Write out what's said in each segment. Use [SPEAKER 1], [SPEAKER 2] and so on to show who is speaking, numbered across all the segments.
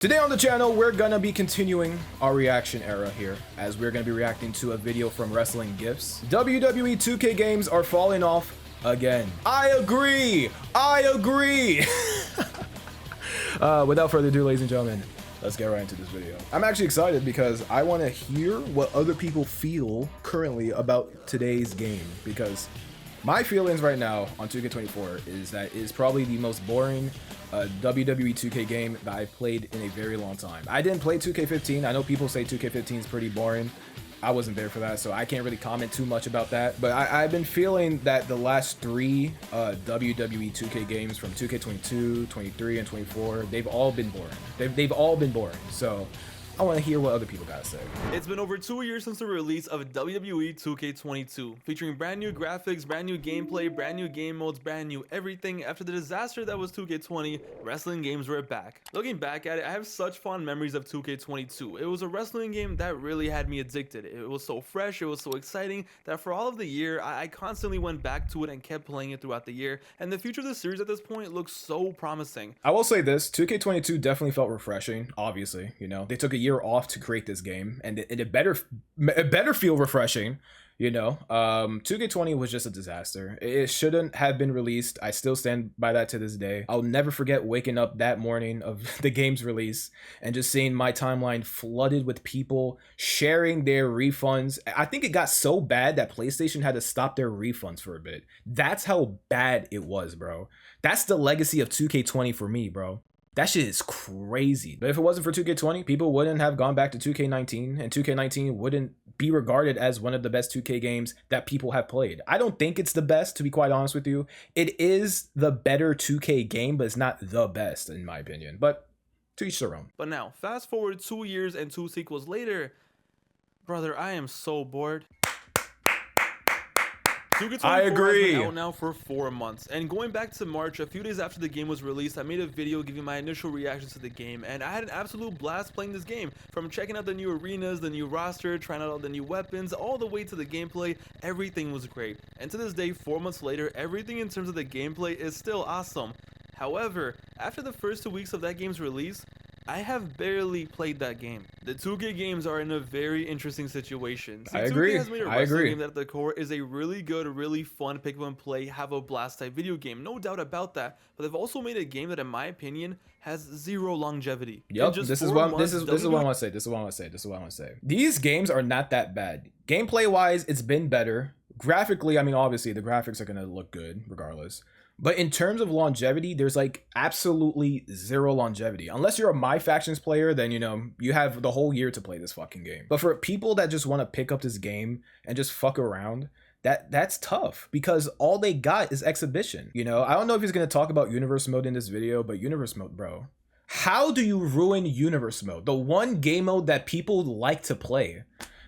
[SPEAKER 1] Today on the channel, we're gonna be continuing our reaction era here, as we're gonna be reacting to a video from WrestlinGifs. WWE 2K games are falling off again. I agree! Without further ado, ladies and gentlemen, let's get right into this video. I'm actually excited because I want to hear what other people feel currently about today's game, because my feelings right now on 2K24 is that it's probably the most boring WWE 2K game that I've played in a very long time. I didn't play 2K15. I know people say 2K15 is pretty boring. I wasn't there for that, so I can't really comment too much about that. But I've been feeling that the last three WWE 2K games from 2K22, 23, and 24, they've all been boring. They've all been boring. So I want to hear what other people gotta say.
[SPEAKER 2] It's been over 2 years since the release of WWE 2K22, featuring brand new graphics, brand new gameplay, brand new game modes, brand new everything. After the disaster that was 2K20, wrestling games were back. Looking back at it, I have such fond memories of 2K22. It was a wrestling game that really had me addicted. It was so fresh, it was so exciting that for all of the year, I constantly went back to it and kept playing it throughout the year. And the future of the series at this point looks so promising.
[SPEAKER 1] I will say this, 2K22 definitely felt refreshing, obviously. You know, they took a year off to create this game, and it better feel refreshing, you know. 2K20 was just a disaster. It shouldn't have been released. I still stand by that to this day. I'll never forget waking up that morning of the game's release and just seeing my timeline flooded with people sharing their refunds. I think it got so bad that PlayStation had to stop their refunds for a bit. That's how bad it was, bro. That's the legacy of 2K20 for me, bro. That shit is crazy. But if it wasn't for 2K20, people wouldn't have gone back to 2K19, and 2K19 wouldn't be regarded as one of the best 2K games that people have played. I don't think it's the best, to be quite honest with you. It is the better 2K game, but it's not the best, in my opinion. But to each their own.
[SPEAKER 2] But now, fast forward 2 years and 2 sequels later, brother, I am so bored.
[SPEAKER 1] I agree.
[SPEAKER 2] Has been out now for 4 months, and going back to March, a few days after the game was released, I made a video giving my initial reactions to the game, and I had an absolute blast playing this game. From checking out the new arenas, the new roster, trying out all the new weapons, all the way to the gameplay, everything was great. And to this day, 4 months later, everything in terms of the gameplay is still awesome. However, after the first 2 weeks of that game's release, I have barely played that game. The 2K games are in a very interesting situation. See,
[SPEAKER 1] I agree.
[SPEAKER 2] 2K has made a wrestling game that at the core is a really good, really fun, pick up and play, have a blast type video game. No doubt about that. But they've also made a game that, in my opinion, has zero longevity.
[SPEAKER 1] Yep, this is what I want to say. These games are not that bad. Gameplay wise, it's been better. Graphically, I mean, obviously the graphics are gonna look good regardless. But in terms of longevity, there's like absolutely zero longevity. Unless you're a My Factions player, then, you know, you have the whole year to play this fucking game. But for people that just want to pick up this game and just fuck around, that's tough, because all they got is exhibition. You know, I don't know if he's going to talk about universe mode in this video, but universe mode, bro. How do you ruin universe mode? The one game mode that people like to play.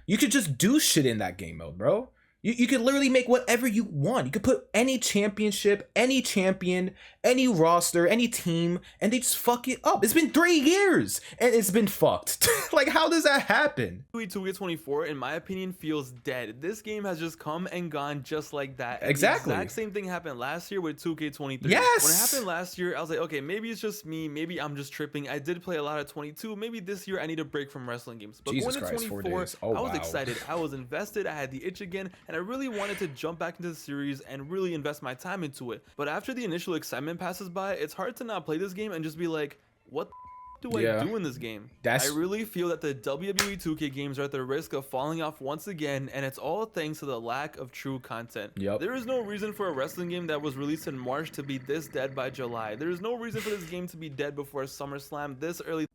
[SPEAKER 1] You could just do shit in that game mode, bro. You could literally make whatever you want. You could put any championship, any champion, any roster, any team, and they just fuck it up. It's been 3 years, and it's been fucked. Like, how does that happen?
[SPEAKER 2] 2K24, in my opinion, feels dead. This game has just come and gone just like that. And
[SPEAKER 1] exactly.
[SPEAKER 2] The exact same thing happened last year with 2K23.
[SPEAKER 1] Yes!
[SPEAKER 2] When it happened last year, I was like, okay, maybe it's just me. Maybe I'm just tripping. I did play a lot of 22. Maybe this year I need a break from wrestling games. But
[SPEAKER 1] Jesus
[SPEAKER 2] going to
[SPEAKER 1] Christ,
[SPEAKER 2] 24,
[SPEAKER 1] 4 days. Oh,
[SPEAKER 2] I was
[SPEAKER 1] wow.
[SPEAKER 2] excited. I was invested. I had the itch again. And I really wanted to jump back into the series and really invest my time into it. But after the initial excitement passes by, it's hard to not play this game and just be like, what the do I do in this game? I really feel that the WWE 2K games are at the risk of falling off once again, and it's all thanks to the lack of true content. There is no reason for a wrestling game that was released in March to be this dead by July. There is no reason for this game to be dead before SummerSlam this early.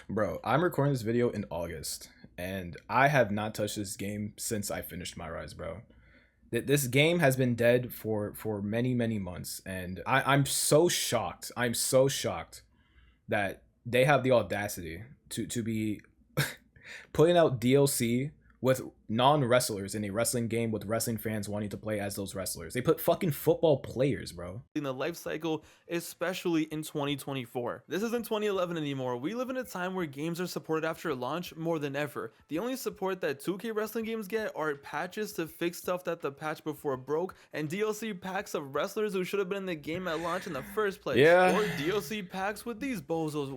[SPEAKER 1] Bro, I'm recording this video in August, and I have not touched this game since I finished my Rise, bro. This game has been dead for many months, and I'm so shocked. I'm so shocked that they have the audacity to be putting out DLC with non-wrestlers in a wrestling game with wrestling fans wanting to play as those wrestlers. They put fucking football players, bro.
[SPEAKER 2] In the life cycle, especially in 2024. This isn't 2011 anymore. We live in a time where games are supported after launch more than ever. The only support that 2K wrestling games get are patches to fix stuff that the patch before broke, and DLC packs of wrestlers who should have been in the game at launch in the first place. Or DLC packs with these bozos.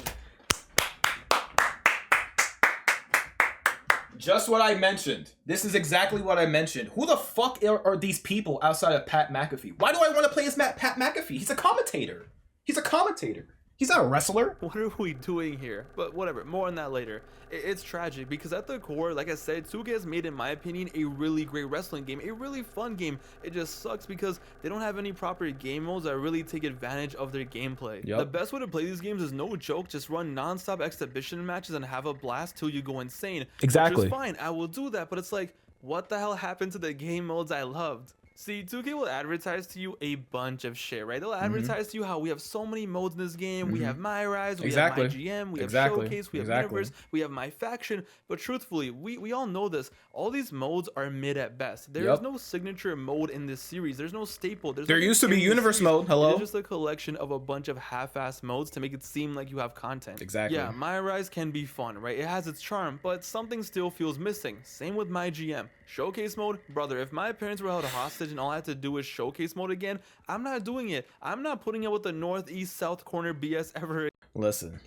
[SPEAKER 1] Just what I mentioned. This is exactly what I mentioned. Who the fuck are these people outside of Pat McAfee? Why do I want to play as Pat McAfee? He's a commentator. He's a commentator. He's not a wrestler.
[SPEAKER 2] What are we doing here? But whatever, more on that later. It's tragic because at the core, like I said, 2K has made, in my opinion, a really great wrestling game, a really fun game. It just sucks because they don't have any proper game modes that really take advantage of their gameplay.
[SPEAKER 1] Yep.
[SPEAKER 2] The best way to play these games is, no joke, just run non-stop exhibition matches and have a blast till you go insane.
[SPEAKER 1] Exactly.
[SPEAKER 2] Which is fine, I will do that, but it's like, what the hell happened to the game modes I loved? See, 2K will advertise to you a bunch of shit, right? They'll advertise to you how we have so many modes in this game. We have My Rise, we have My GM, we have Showcase, we have Universe, we have My Faction. But truthfully, we all know this. All these modes are mid at best. There is no signature mode in this series. There's no staple.
[SPEAKER 1] There used to be Universe mode. Hello?
[SPEAKER 2] It's just a collection of a bunch of half-assed modes to make it seem like you have content.
[SPEAKER 1] Exactly.
[SPEAKER 2] Yeah, My Rise can be fun, right? It has its charm, but something still feels missing. Same with My GM. Showcase mode, brother, if my parents were held hostage and all I had to do was showcase mode again, I'm not doing it. I'm not putting up with the northeast south corner BS ever.
[SPEAKER 1] Listen.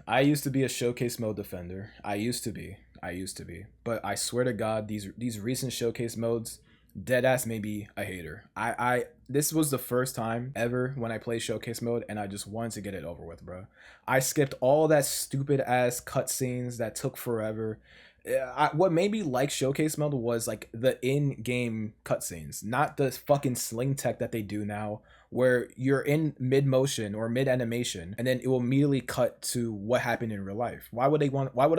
[SPEAKER 1] I used to be a showcase mode defender. I used to be. But I swear to God, these recent showcase modes, deadass made me a hater. This was the first time ever when I played showcase mode, and I just wanted to get it over with, bro. I skipped all that stupid ass cutscenes that took forever. What made me like showcase mode was like the in-game cutscenes, not the fucking sling tech that they do now, where you're in mid motion or mid animation and then it will immediately cut to what happened in real life. Why would I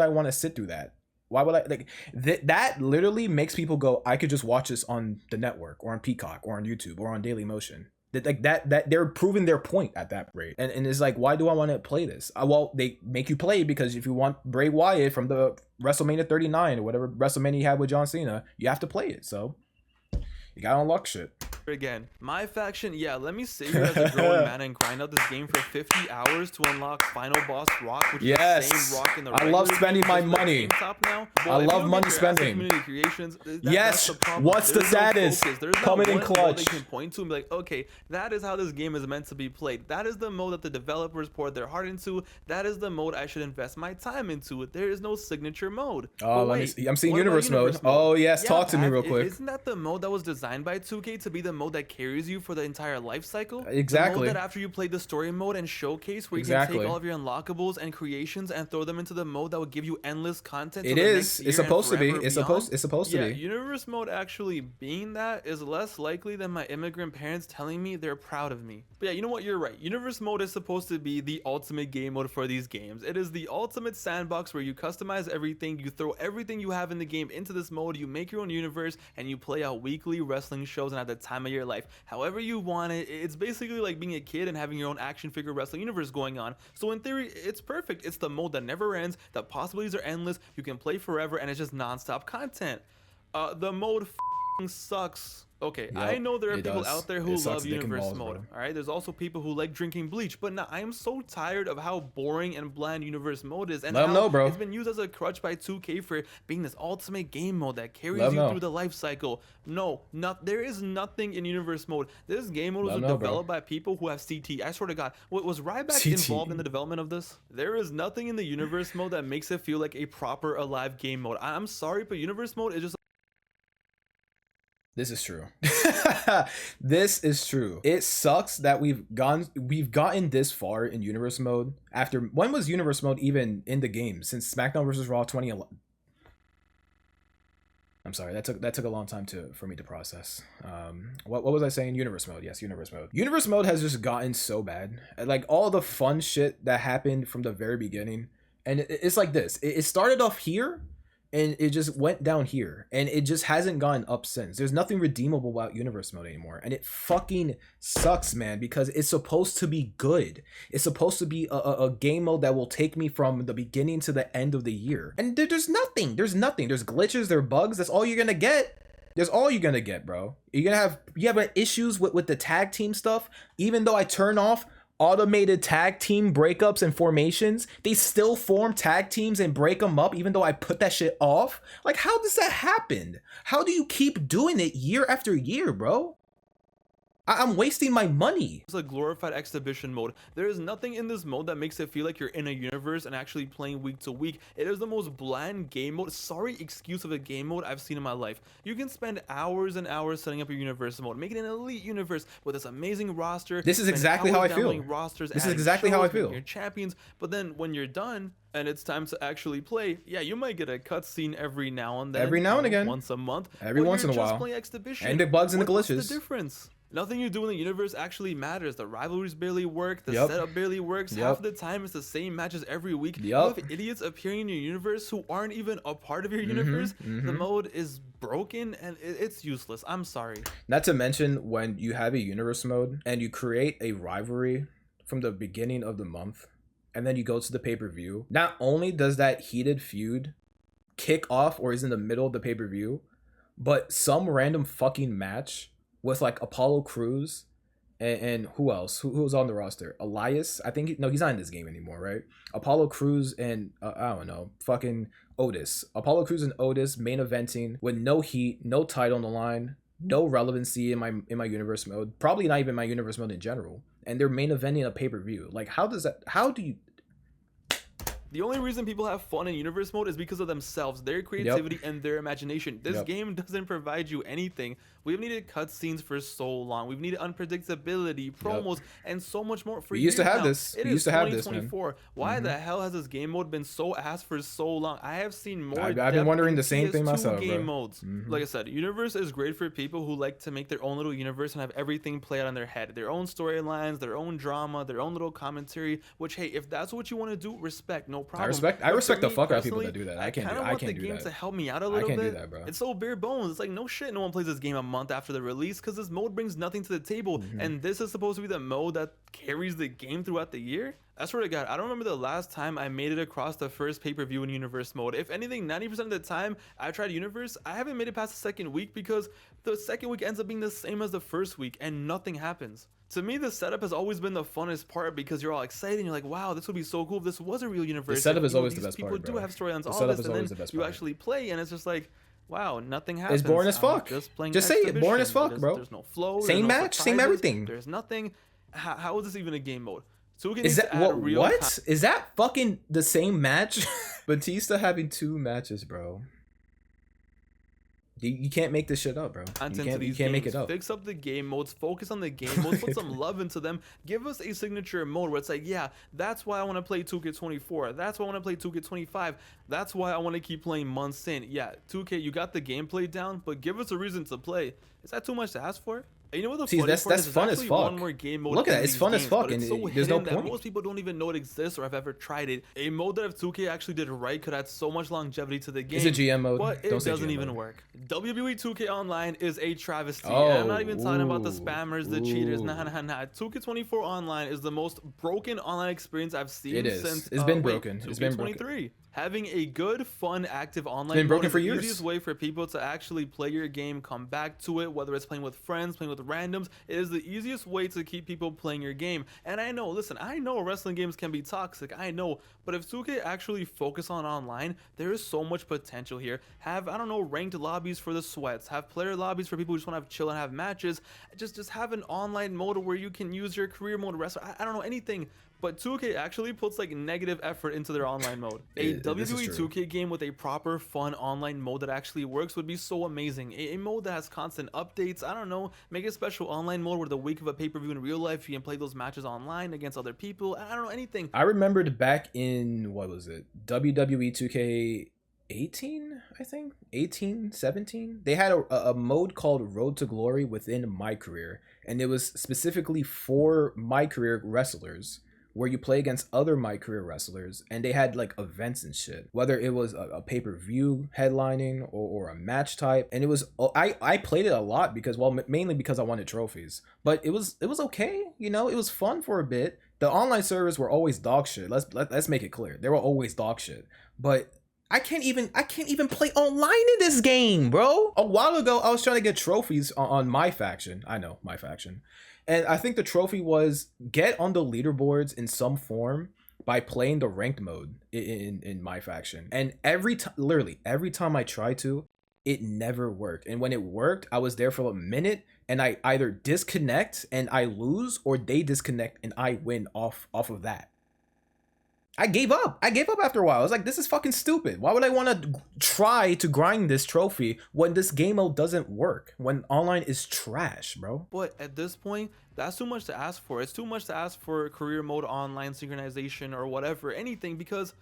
[SPEAKER 1] want to sit through that? Why would I like that? Literally makes people go, I could just watch this on the network or on Peacock or on YouTube or on Daily Motion. That they're proving their point at that rate, and it's like, why do I want to play this? Well, they make you play because if you want Bray Wyatt from the WrestleMania 39 or whatever WrestleMania you had with John Cena, you have to play it. So you gotta unlock shit.
[SPEAKER 2] Again, My Faction, yeah, let me sit here as a grown man and grind out this game for 50 hours to unlock final boss Rock, which is the same Rock in the
[SPEAKER 1] I love spending my money.
[SPEAKER 2] Now.
[SPEAKER 1] I love money spending.
[SPEAKER 2] Community creations,
[SPEAKER 1] yes, what's the status? Coming in clutch.
[SPEAKER 2] They can point to and be like, okay, that is how this game is meant to be played. That is the mode that the developers poured their heart into. That is the mode I should invest my time into. There is no signature mode.
[SPEAKER 1] Oh, I'm seeing Universe mode. Oh yes, yeah, talk to me real quick.
[SPEAKER 2] Isn't that the mode that was designed by 2K to be the mode that carries you for the entire life cycle?
[SPEAKER 1] Exactly.
[SPEAKER 2] The mode that after you play the story mode and showcase, where you can take all of your unlockables and creations and throw them into the mode that will give you endless content.
[SPEAKER 1] It is. It's supposed to be. It's supposed to be.
[SPEAKER 2] Universe mode actually being that is less likely than my immigrant parents telling me they're proud of me. But yeah, you know what? You're right. Universe mode is supposed to be the ultimate game mode for these games. It is the ultimate sandbox where you customize everything, you throw everything you have in the game into this mode, you make your own universe, and you play out weekly wrestling shows and at the time of your life however you want it. It's basically like being a kid and having your own action figure wrestling universe going on. So in theory, it's perfect. It's the mode that never ends, the possibilities are endless, you can play forever, and it's just non-stop content. The mode sucks. Okay, yep, I know there are people out there who love universe mode. All right, there's also people who like drinking bleach, but now I am so tired of how boring and bland universe mode is, and
[SPEAKER 1] let
[SPEAKER 2] how
[SPEAKER 1] bro.
[SPEAKER 2] It's been used as a crutch by 2K for being this ultimate game mode that carries you through the life cycle. No, there is nothing in universe mode. This game mode was developed by people who have CT. I swear to God, was Ryback involved in the development of this? There is nothing in the universe mode that makes it feel like a proper alive game mode. I'm sorry, but universe mode is just.
[SPEAKER 1] This is true. This is true. It sucks that we've gotten this far in universe mode. After when was universe mode even in the game? Since SmackDown vs. Raw 2011. I'm sorry, that took a long time for me to process. What was I saying? Universe mode. Yes, universe mode. Universe mode has just gotten so bad. Like all the fun shit that happened from the very beginning, and it's like this. It started off here. And it just went down here, and it just hasn't gone up since. There's nothing redeemable about universe mode anymore, and it fucking sucks, man, because it's supposed to be good. It's supposed to be a game mode that will take me from the beginning to the end of the year, and there's nothing. There's glitches, there are bugs. That's all you're gonna get. There's all you're gonna get, bro. You have issues with the tag team stuff. Even though I turn off automated tag team breakups and formations, they still form tag teams and break them up even though I put that shit off. Like, how does that happen? How do you keep doing it year after year, bro? I'm wasting my money.
[SPEAKER 2] It's a glorified exhibition mode. There is nothing in this mode that makes it feel like you're in a universe and actually playing week to week. It is the most bland game mode, sorry excuse of a game mode I've seen in my life. You can spend hours and hours setting up your universe mode, make it an elite universe with this amazing roster.
[SPEAKER 1] This is exactly how I feel.
[SPEAKER 2] Rosters,
[SPEAKER 1] this is exactly how I feel.
[SPEAKER 2] Your champions, but then when you're done and it's time to actually play, yeah, you might get a cutscene every now and then.
[SPEAKER 1] Every now and again.
[SPEAKER 2] Once a month.
[SPEAKER 1] Every once in a while.
[SPEAKER 2] Playing exhibition.
[SPEAKER 1] And the bugs and the glitches.
[SPEAKER 2] What's the difference? Nothing you do in the universe actually matters. The rivalries barely work. The setup barely works. Half the time it's the same matches every week. You have idiots appearing in your universe who aren't even a part of your universe. The mode is broken and it's useless. I'm sorry.
[SPEAKER 1] Not to mention when you have a universe mode and you create a rivalry from the beginning of the month and then you go to the pay-per-view, not only does that heated feud kick off or is in the middle of the pay-per-view, but some random fucking match with like Apollo Crews and who else? Who's on the roster? Elias? I think no, he's not in this game anymore, right? Apollo Crews and I don't know, fucking Otis. Apollo Crews and Otis main eventing with no heat, no title on the line, no relevancy in my universe mode. Probably not even my universe mode in general. And they're main eventing a pay-per-view. Like how do you?
[SPEAKER 2] The only reason people have fun in universe mode is because of themselves, their creativity and their imagination. This game doesn't provide you anything. We've needed cutscenes for so long. We've needed unpredictability, promos, and so much more for years.
[SPEAKER 1] We used to have
[SPEAKER 2] now.
[SPEAKER 1] this.
[SPEAKER 2] It
[SPEAKER 1] we
[SPEAKER 2] is
[SPEAKER 1] used to have this, man.
[SPEAKER 2] Why the hell has this game mode been so ass for so long? I have seen more.
[SPEAKER 1] I've been wondering the same thing myself,
[SPEAKER 2] game
[SPEAKER 1] bro.
[SPEAKER 2] modes. Like I said, universe is great for people who like to make their own little universe and have everything play out in their head. Their own storylines, their own drama, their own little commentary. Which, hey, if that's what you want to do, respect, no problem.
[SPEAKER 1] I respect the fuck out of people that do that. I can't do that.
[SPEAKER 2] I want the game to help me out a little bit.
[SPEAKER 1] I can't do that, bro.
[SPEAKER 2] It's so bare bones. It's like no shit. No one plays this game a month after the release because this mode brings nothing to the table, and this is supposed to be the mode that carries the game throughout the year. I swear to God, I don't remember the last time I made it across the first pay-per-view in universe mode. If anything, 90% of the time I tried universe, I haven't made it past the second week because the second week ends up being the same as the first week and nothing happens. To me, the setup has always been the funnest part because you're all excited and you're like, wow, this would be so cool if this was a real universe.
[SPEAKER 1] The setup is always the best
[SPEAKER 2] part,
[SPEAKER 1] part,
[SPEAKER 2] People
[SPEAKER 1] bro.
[SPEAKER 2] do have storylines,
[SPEAKER 1] the
[SPEAKER 2] all this, and then
[SPEAKER 1] the
[SPEAKER 2] you actually play and it's just like, wow, nothing happens.
[SPEAKER 1] It's boring as fuck. Just say it, boring as fuck, bro.
[SPEAKER 2] There's no flow.
[SPEAKER 1] Same match, same everything.
[SPEAKER 2] There's nothing. How is this even a game mode? So
[SPEAKER 1] is that what? Is that fucking the same match? Batista having 2 matches, bro. You can't make this shit up, bro. You can't make it up.
[SPEAKER 2] Fix up the game modes. Focus on the game modes. Put some love into them. Give us a signature mode where it's like, yeah, that's why I want to play 2K24. That's why I want to play 2K25. That's why I want to keep playing months in. Yeah, 2K, you got the gameplay down, but give us a reason to play. Is that too much to ask for? And you know what the funny part is?
[SPEAKER 1] That's fun as fuck.
[SPEAKER 2] One more game mode.
[SPEAKER 1] Look at that, it's fun as fuck, and
[SPEAKER 2] so
[SPEAKER 1] there's no point.
[SPEAKER 2] That most people don't even know it exists or have ever tried it. A mode that if 2K actually did right could add so much longevity to the game.
[SPEAKER 1] It's a GM mode.
[SPEAKER 2] But it doesn't even work. WWE 2K Online is a travesty. And I'm not even talking about the spammers, the cheaters. Nah. 2K24 Online is the most broken online experience I've seen since.
[SPEAKER 1] It's been broken. It's been broken.
[SPEAKER 2] Having a good, fun, active online
[SPEAKER 1] mode
[SPEAKER 2] is
[SPEAKER 1] for
[SPEAKER 2] the
[SPEAKER 1] years.
[SPEAKER 2] easiest way for people to actually play your game, come back to it, whether it's playing with friends, playing with randoms. It is the easiest way to keep people playing your game. And I know, listen, I know wrestling games can be toxic, I know, but if 2K actually focus on online, there is so much potential here. Have, I don't know, ranked lobbies for the sweats, have player lobbies for people who just want to have chill and have matches, just have an online mode where you can use your career mode wrestler. I don't know, anything. But 2K actually puts like negative effort into their online mode. A WWE 2K game with a proper fun online mode that actually works would be so amazing. A mode that has constant updates. I don't know, make a special online mode where the week of a pay-per-view in real life you can play those matches online against other people. I don't know, anything.
[SPEAKER 1] I remembered back in, what was it, WWE 2K 18, I think 18, 17, they had a mode called Road to Glory within My Career, and it was specifically for My Career wrestlers, where you play against other My Career wrestlers, and they had like events and shit, whether it was a pay-per-view headlining or a match type. And it was, I played it a lot because, well, mainly because I wanted trophies, but it was okay, you know, it was fun for a bit. The online servers were always dog shit. Let's make it clear, they were always dog shit. But I can't even play online in this game, bro. A while ago I was trying to get trophies on my faction. I know, my faction. And I think the trophy was get on the leaderboards in some form by playing the ranked mode in my faction. And literally every time I tried to, it never worked. And when it worked, I was there for a minute, and I either disconnect and I lose, or they disconnect and I win off of that. I gave up. I gave up after a while. I was like, this is fucking stupid. Why would I want to try to grind this trophy when this game mode doesn't work? When online is trash, bro.
[SPEAKER 2] But at this point, that's too much to ask for. It's too much to ask for career mode online synchronization or whatever, anything, because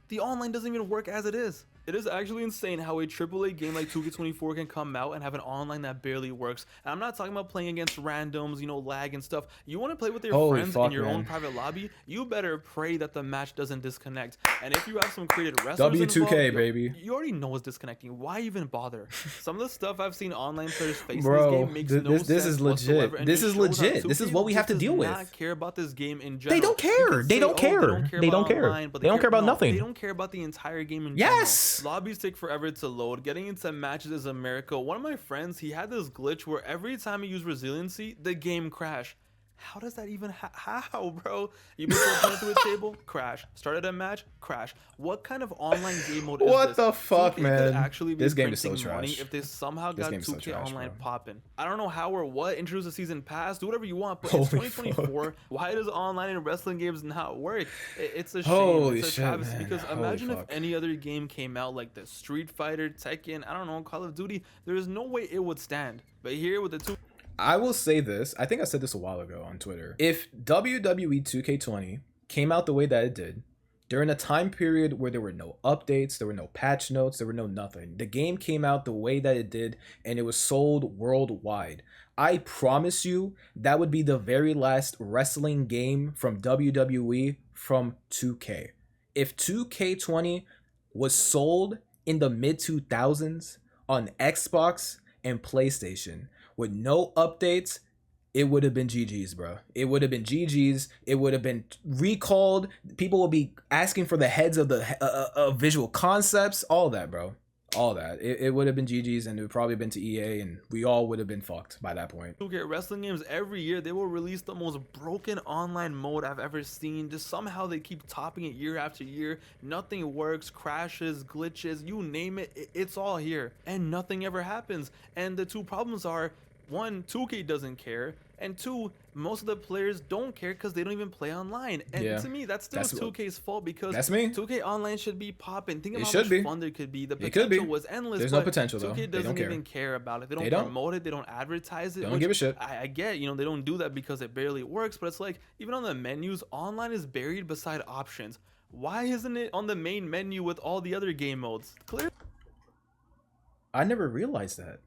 [SPEAKER 2] the online doesn't even work as it is. It is actually insane how a AAA game like 2K24 can come out and have an online that barely works. And I'm not talking about playing against randoms, you know, lag and stuff. You want to play with your friends in your own private lobby, you better pray that the match doesn't disconnect. And if you have some created wrestlers
[SPEAKER 1] W2K,
[SPEAKER 2] involved,
[SPEAKER 1] baby.
[SPEAKER 2] You already know it's disconnecting. Why even bother? Some of the stuff I've seen online players face
[SPEAKER 1] Bro,
[SPEAKER 2] in this game makes no sense.
[SPEAKER 1] This is legit. This is legit. This is what we have to deal with.
[SPEAKER 2] They do not care about this game in general.
[SPEAKER 1] They don't care. They don't care. They don't care. They don't care about nothing.
[SPEAKER 2] They don't care about the entire game in
[SPEAKER 1] yes.
[SPEAKER 2] general. Lobbies take forever to load. Getting into matches is a miracle. One of my friends, he had this glitch where every time he used resiliency, the game crashed. How does that even how, bro? You put your opponent to a table, crash. Started a match, crash. What kind of online game mode is
[SPEAKER 1] what
[SPEAKER 2] this?
[SPEAKER 1] the fuck,
[SPEAKER 2] 2K
[SPEAKER 1] man?
[SPEAKER 2] could actually be
[SPEAKER 1] this game is so
[SPEAKER 2] money
[SPEAKER 1] trash.
[SPEAKER 2] if they somehow got 2K online popping. I don't know how or what. Introduce a season pass, do whatever you want, but it's 2024. Fuck. Why does online and wrestling games not work? It's a shame.
[SPEAKER 1] Holy
[SPEAKER 2] it's a
[SPEAKER 1] shit,
[SPEAKER 2] travesty,
[SPEAKER 1] man.
[SPEAKER 2] because
[SPEAKER 1] Holy
[SPEAKER 2] imagine
[SPEAKER 1] fuck.
[SPEAKER 2] if any other game came out like the Street Fighter, Tekken, I don't know, Call of Duty. There is no way it would stand. But here with the two.
[SPEAKER 1] I will say this. I think I said this a while ago on Twitter. If WWE 2K20 came out the way that it did, during a time period where there were no updates, there were no patch notes, there were no nothing, the game came out the way that it did, and it was sold worldwide, I promise you that would be the very last wrestling game from WWE from 2K. If 2K20 was sold in the mid 2000s on Xbox and PlayStation with no updates, it would have been GG's, bro. It would have been GG's. It would have been recalled. People would be asking for the heads of the visual concepts, all that, bro. All that. It would have been GG's, and it would probably been to EA, and we all would have been fucked by that point.
[SPEAKER 2] Look at wrestling games every year. They will release the most broken online mode I've ever seen. Just somehow they keep topping it year after year. Nothing works, crashes, glitches, you name it. It's all here, and nothing ever happens. And the two problems are, one, 2K doesn't care, and two, most of the players don't care because they don't even play online. And to me, that's still 2K's fault, because 2K online should be popping. Think about how much fun there could be. The potential was endless.
[SPEAKER 1] There's no potential,
[SPEAKER 2] 2K
[SPEAKER 1] though.
[SPEAKER 2] doesn't even care about it. They don't promote it. They don't advertise it.
[SPEAKER 1] They don't give a shit.
[SPEAKER 2] I get, you know, they don't do that because it barely works, but it's like, even on the menus, online is buried beside options. Why isn't it on the main menu with all the other game modes? Clear.
[SPEAKER 1] I never realized that.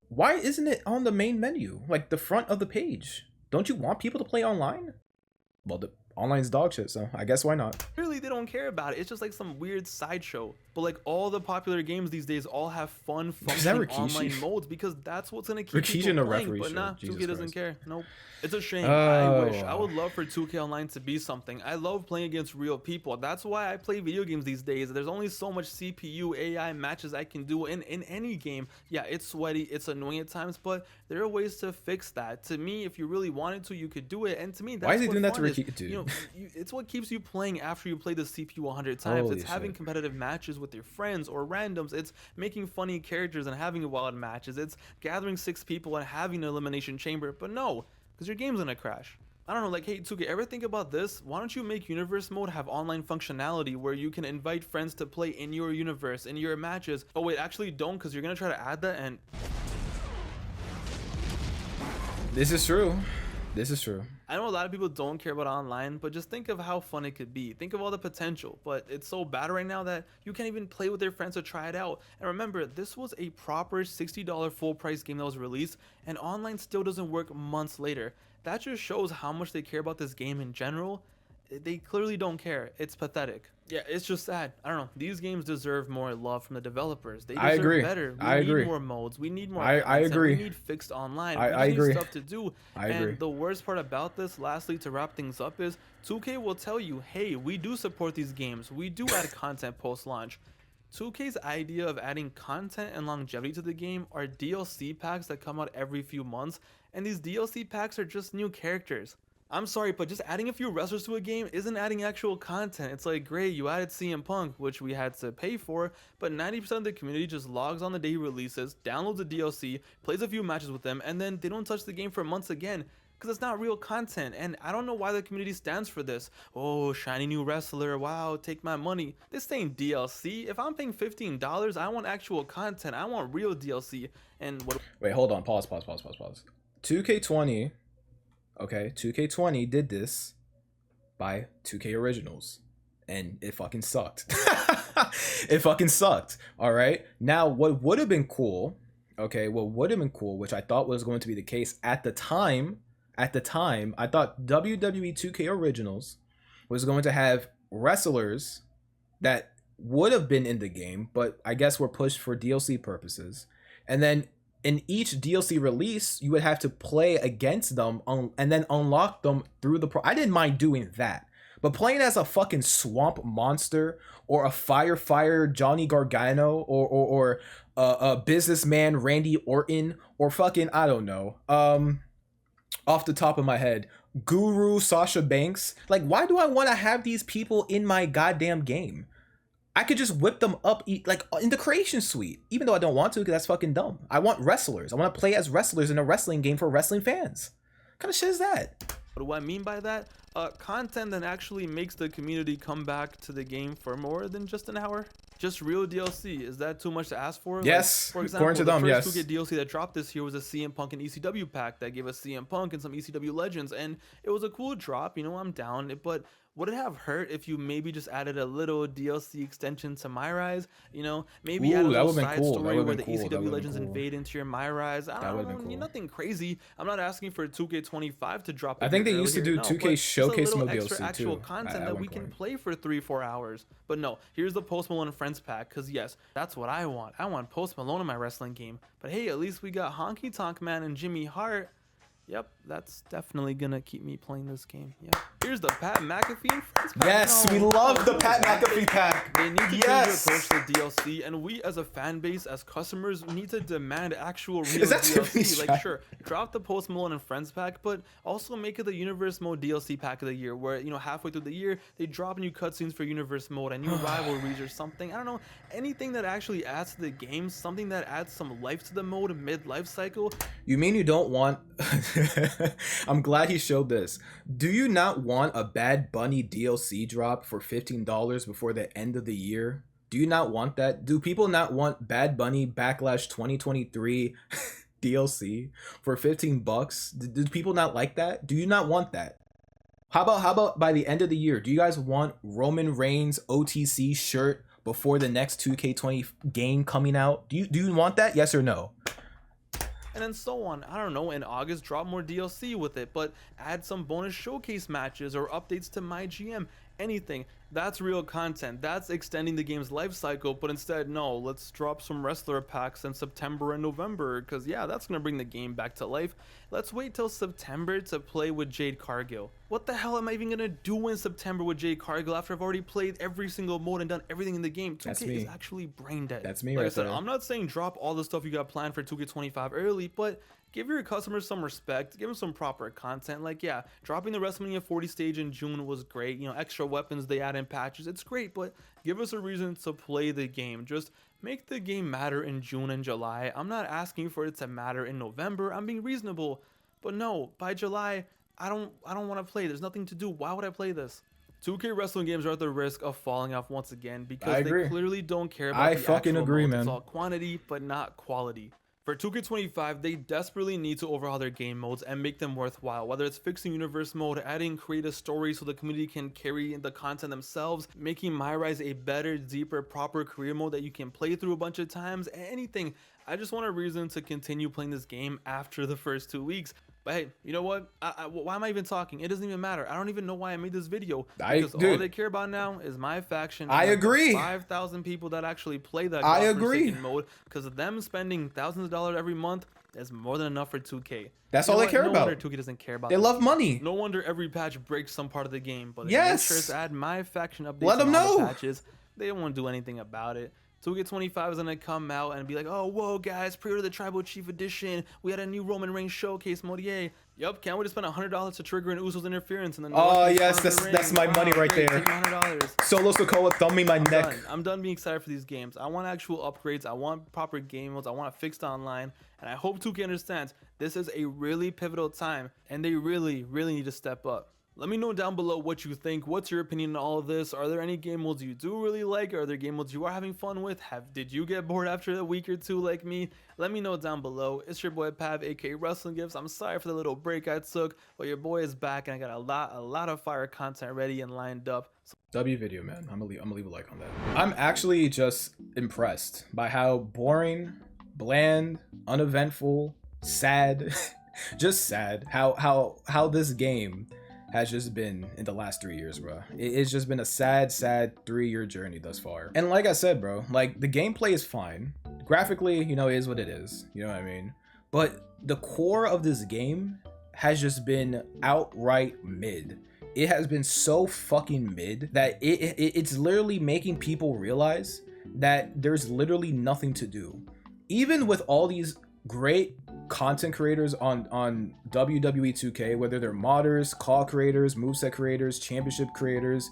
[SPEAKER 1] Why isn't it on the main menu, like the front of the page? Don't you want people to play online? Well, the online's dog shit, so I guess why not?
[SPEAKER 2] Really, they don't care about it. It's just like some weird sideshow. But like all the popular games these days all have fun, functioning online modes, because that's what's gonna keep people playing. But nah, 2K doesn't care. Nope. It's a shame. I would love for 2K Online to be something. I love playing against real people. That's why I play video games these days. There's only so much CPU AI matches I can do in any game. Yeah, it's sweaty, it's annoying at times, but there are ways to fix that. To me, if you really wanted to, you could do it. And to me, that's
[SPEAKER 1] why is he doing that to Ricky?
[SPEAKER 2] You know, it's what keeps you playing after you play the CPU 100 times. It's having competitive matches with your friends or randoms. It's making funny characters and having wild matches. It's gathering 6 people and having an elimination chamber. But no, because your game's gonna crash. I don't know, like, hey 2K, ever think about this? Why don't you make universe mode have online functionality where you can invite friends to play in your universe, in your matches? Oh wait, actually don't, because you're gonna try to add that and...
[SPEAKER 1] This is true. This is true.
[SPEAKER 2] I know a lot of people don't care about online, but just think of how fun it could be. Think of all the potential, but it's so bad right now that you can't even play with your friends to try it out. And remember, this was a proper $60 full price game that was released, and online still doesn't work months later. That just shows how much they care about this game in general. They clearly don't care. It's pathetic. Yeah, it's just sad. I don't know. These games deserve more love from the developers. They deserve better. We need more modes. We need more content.
[SPEAKER 1] I agree.
[SPEAKER 2] We need fixed online.
[SPEAKER 1] I
[SPEAKER 2] we
[SPEAKER 1] agree.
[SPEAKER 2] need stuff to do.
[SPEAKER 1] agree.
[SPEAKER 2] The worst part about this, lastly, to wrap things up, is 2K will tell you, hey, we do support these games. We do add content post-launch. 2K's idea of adding content and longevity to the game are DLC packs that come out every few months, and these DLC packs are just new characters. I'm sorry, but just adding a few wrestlers to a game isn't adding actual content. It's like, great, you added CM Punk, which we had to pay for, but 90% of the community just logs on the day he releases, downloads the DLC, plays a few matches with them, and then they don't touch the game for months again. Because it's not real content, and I don't know why the community stands for this. Oh, shiny new wrestler, wow, take my money. This ain't DLC. If I'm paying $15, I want actual content. I want real DLC. And what?
[SPEAKER 1] Wait, hold on. Pause. 2K20, okay, 2K20 did this by 2K Originals, and it fucking sucked. It fucking sucked. All right. Now, what would have been cool? Okay, what would have been cool, which I thought was going to be the case at the time. At the time, I thought WWE 2K Originals was going to have wrestlers that would have been in the game, but I guess were pushed for DLC purposes. And then in each DLC release, you would have to play against them and then unlock them through the I didn't mind doing that. But playing as a fucking swamp monster or a fire Johnny Gargano or a businessman Randy Orton or fucking, I don't know, off the top of my head, Guru Sasha Banks. Like, why do I want to have these people in my goddamn game? I could just whip them up like in the creation suite, even though I don't want to because that's fucking dumb. I want wrestlers. I want to play as wrestlers in a wrestling game for wrestling fans. What kind of shit is that?
[SPEAKER 2] What do I mean by that? Content that actually makes the community come back to the game for more than just an hour. Just real DLC. Is that too much to ask for?
[SPEAKER 1] Yes.
[SPEAKER 2] Like, for example,
[SPEAKER 1] according to them, yes.
[SPEAKER 2] The first 2K DLC that dropped this year was a CM Punk and ECW pack that gave us CM Punk and some ECW legends, and it was a cool drop. You know, I'm down. But would it have hurt if you maybe just added a little DLC extension to My Rise? You know, maybe add a little side story where the ECW legends invade into your My Rise. I don't know, nothing crazy. I'm not asking for 2K25 to drop.
[SPEAKER 1] I think they used to do 2K Showcase Mode DLC too.
[SPEAKER 2] Actual content that we can play for 3-4 hours. But no, here's the Post Malone and Friends pack. Because yes, that's what I want. I want Post Malone in my wrestling game. But hey, at least we got Honky Tonk Man and Jimmy Hart. Yep, that's definitely gonna keep me playing this game. Yep. Here's the Pat McAfee and Friends pack.
[SPEAKER 1] Yes, we love the Pat McAfee pack.
[SPEAKER 2] They need to change their approach to DLC, and we as a fan base, as customers, need to demand actual real DLC. Like, sure, drop the Post Malone and Friends pack, but also make it the Universe Mode DLC pack of the year, where, you know, halfway through the year they drop new cutscenes for Universe Mode and new rivalries or something. I don't know, anything that actually adds to the game, something that adds some life to the mode mid-life cycle.
[SPEAKER 1] You mean you don't want? I'm glad he showed this. Do you not want a Bad Bunny DLC drop for $15 before the end of the year? Do you not want that? Do people not want Bad Bunny Backlash 2023 DLC for $15? Do people not like that? Do you not want that? How about by the end of the year, do you guys want Roman Reigns OTC shirt before the next 2K20 game coming out? Do you want that? Yes or no?
[SPEAKER 2] And then so on. I don't know, in August drop more DLC with it, but add some bonus showcase matches or updates to my GM. Anything. That's real content. That's extending the game's life cycle. But instead, no, let's drop some wrestler packs in September and November, because yeah, that's gonna bring the game back to life. Let's wait till September to play with Jade Cargill. What the hell am I even gonna do in September with Jade Cargill after I've already played every single mode and done everything in the game? 2K is actually brain dead.
[SPEAKER 1] That's me.
[SPEAKER 2] Like
[SPEAKER 1] right
[SPEAKER 2] I said,
[SPEAKER 1] there.
[SPEAKER 2] I'm not saying drop all the stuff you got planned for 2K25 early, but give your customers some respect, give them some proper content. Like, yeah, dropping the WrestleMania 40 stage in June was great. You know, extra weapons they add in patches, it's great, but give us a reason to play the game. Just make the game matter in June and July. I'm not asking for it to matter in November. I'm being reasonable. But no, by July, I don't want to play. There's nothing to do. Why would I play this? 2K wrestling games are at the risk of falling off once again because they clearly don't care about the actual mode. It's all quantity, but not quality. For 2K25, they desperately need to overhaul their game modes and make them worthwhile, whether it's fixing universe mode, adding creative stories so the community can carry the content themselves, making My Rise a better, deeper, proper career mode that you can play through a bunch of times, anything. I just want a reason to continue playing this game after the first 2 weeks. But hey, you know what? Why am I even talking? It doesn't even matter. I don't even know why I made this video. Because all they care about now is my faction.
[SPEAKER 1] I agree.
[SPEAKER 2] 5,000 people that actually play that mode. Because of them spending thousands of dollars every month is more than enough for 2K.
[SPEAKER 1] That's all they care about.
[SPEAKER 2] No wonder 2K doesn't care about
[SPEAKER 1] They love money.
[SPEAKER 2] No wonder every patch breaks some part of the game. But
[SPEAKER 1] yes.
[SPEAKER 2] Make sure to add my faction updates.
[SPEAKER 1] Let them know.
[SPEAKER 2] Patches. They don't want to do anything about it. 2K25 is gonna come out and be like, oh, whoa, guys, pre-order the Tribal Chief Edition. We had a new Roman Reigns showcase mode, yay. Yup, can't wait to spend $100 to trigger an Usos interference. And then
[SPEAKER 1] oh, yes, that's my money right there.
[SPEAKER 2] Take $100.
[SPEAKER 1] Solo Sikoa, thumb me my neck.
[SPEAKER 2] I'm done being excited for these games. I want actual upgrades. I want proper game modes. I want a fixed online. And I hope 2K understands this is a really pivotal time. And they really, really need to step up. Let me know down below what you think. What's your opinion on all of this? Are there any game modes you do really like? Are there game modes you are having fun with? Did you get bored after a week or two like me? Let me know down below. It's your boy Pav, aka WrestlinGifs. I'm sorry for the little break I took, but your boy is back and I got a lot of fire content ready and lined up.
[SPEAKER 1] W video, man. I'm gonna leave a like on that. I'm actually just impressed by how boring, bland, uneventful, sad, just sad how this game has just been in the last 3 years, bro. It's just been a sad 3-year journey thus far. And like I said, bro, like the gameplay is fine. Graphically, you know, it is what it is. You know what I mean? But the core of this game has just been outright mid. It has been so fucking mid that it's literally making people realize that there's literally nothing to do. Even with all these great content creators on WWE 2K, whether they're modders, call creators, moveset creators, championship creators,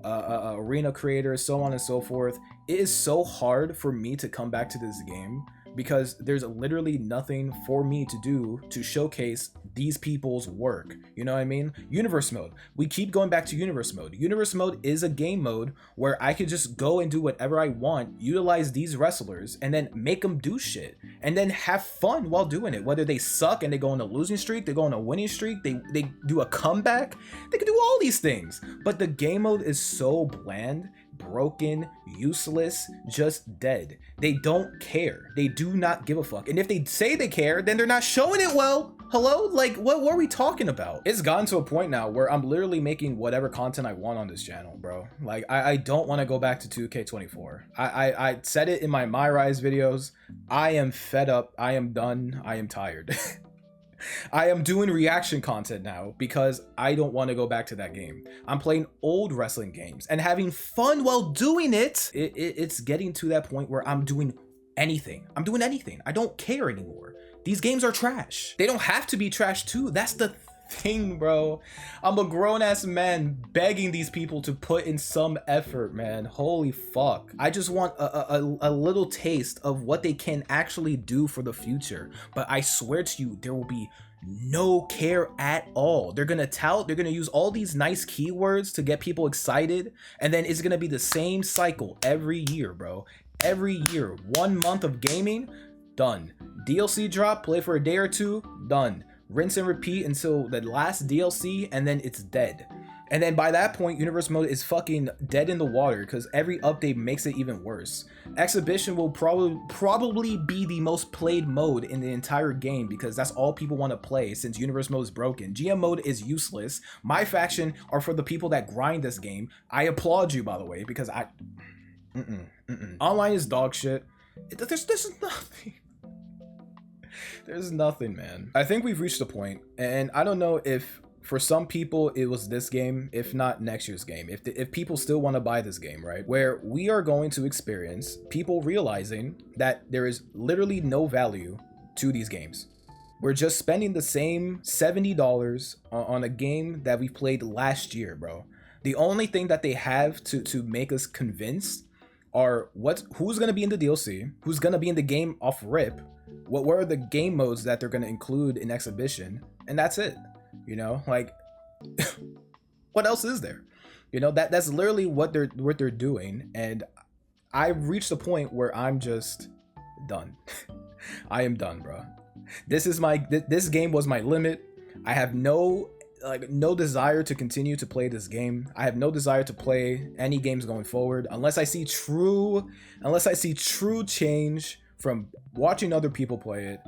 [SPEAKER 1] arena creators, so on and so forth, it is so hard for me to come back to this game because there's literally nothing for me to do to showcase these people's work. You know what I mean? Universe mode. We keep going back to universe mode. Universe mode is a game mode where I could just go and do whatever I want, utilize these wrestlers, and then make them do shit. And then have fun while doing it. Whether they suck and they go on a losing streak, they go on a winning streak, they do a comeback, they can do all these things. But the game mode is so bland, broken, useless, just dead. They don't care. They do not give a fuck. And if they say they care, then they're not showing it well. Hello? Like, what are we talking about? It's gotten to a point now where I'm literally making whatever content I want on this channel, bro. Like, I don't want to go back to 2K24. I said it in my Rise videos. I am fed up. I am done. I am tired. I am doing reaction content now because I don't want to go back to that game. I'm playing old wrestling games and having fun while doing it. It's getting to that point where I'm doing anything. I'm doing anything. I don't care anymore. These games are trash. They don't have to be trash too. That's the thing, bro. I'm a grown-ass man begging these people to put in some effort, man. Holy fuck. I just want a little taste of what they can actually do for the future. But I swear to you, there will be no care at all. They're gonna tout, they're gonna use all these nice keywords to get people excited, and then it's gonna be the same cycle every year, bro. Every year. 1 month of gaming, done. DLC drop, play for a day or two, done. Rinse and repeat until the last DLC, and then it's dead. And then by that point, universe mode is fucking dead in the water because every update makes it even worse. Exhibition will probably be the most played mode in the entire game because that's all people want to play since universe mode is broken. GM mode is useless. My faction are for the people that grind this game. I applaud you, by the way, because online is dog shit. There's nothing. There's nothing, man. I think we've reached a point, and I don't know if for some people it was this game, if not next year's game, if people still want to buy this game, right, where we are going to experience people realizing that there is literally no value to these games. We're just spending the same $70 on a game that we played last year, bro. The only thing that they have to make us convinced are who's going to be in the DLC, who's going to be in the game off rip, what are the game modes that they're going to include in exhibition, and that's it. You know, like what else is there? You know, that's literally what they're doing, and I've reached a point where I'm just done. I am done, bro. This game was my limit. I have no desire to continue to play this game. I have no desire to play any games going forward unless I see true change from watching other people play it.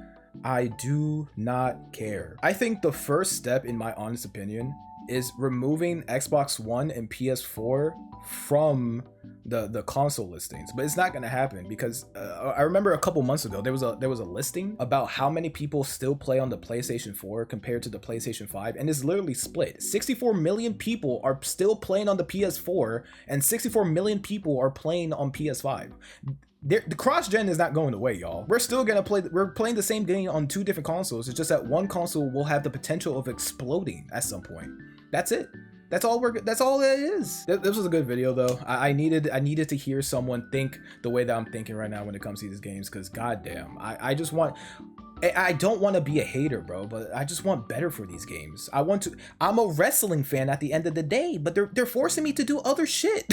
[SPEAKER 1] I do not care. I think the first step, in my honest opinion, is removing Xbox One and PS4 from the console listings, but it's not going to happen because I remember a couple months ago there was a listing about how many people still play on the PlayStation 4 compared to the PlayStation 5, and it's literally split. 64 million people are still playing on the PS4 and 64 million people are playing on PS5. The cross-gen is not going away, y'all. We're still gonna play. We're playing the same game on 2 different consoles. It's just that one console will have the potential of exploding at some point. That's it. That's all it is. This was a good video though. I needed to hear someone think the way that I'm thinking right now when it comes to these games, because goddamn, I don't want to be a hater, bro, but I just want better for these games. I'm a wrestling fan at the end of the day, but they're forcing me to do other shit.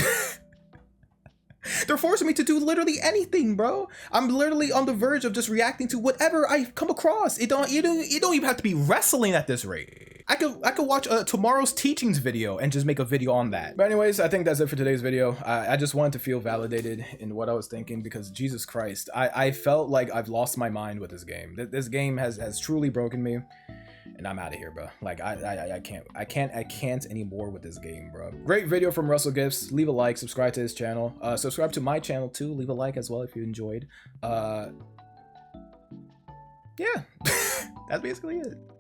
[SPEAKER 1] They're forcing me to do literally anything, bro. I'm literally on the verge of just reacting to whatever I come across. You don't even have to be wrestling at this rate. I could watch tomorrow's teachings video and just make a video on that. But anyways, I think that's it for today's video. I just wanted to feel validated in what I was thinking, because Jesus Christ, I felt like I've lost my mind with this game. This game has truly broken me. And I'm out of here, bro. Like I can't anymore with this game, bro. Great video from WrestlinGifs. Leave a like, subscribe to his channel. Subscribe to my channel too. Leave a like as well if you enjoyed. Yeah, that's basically it.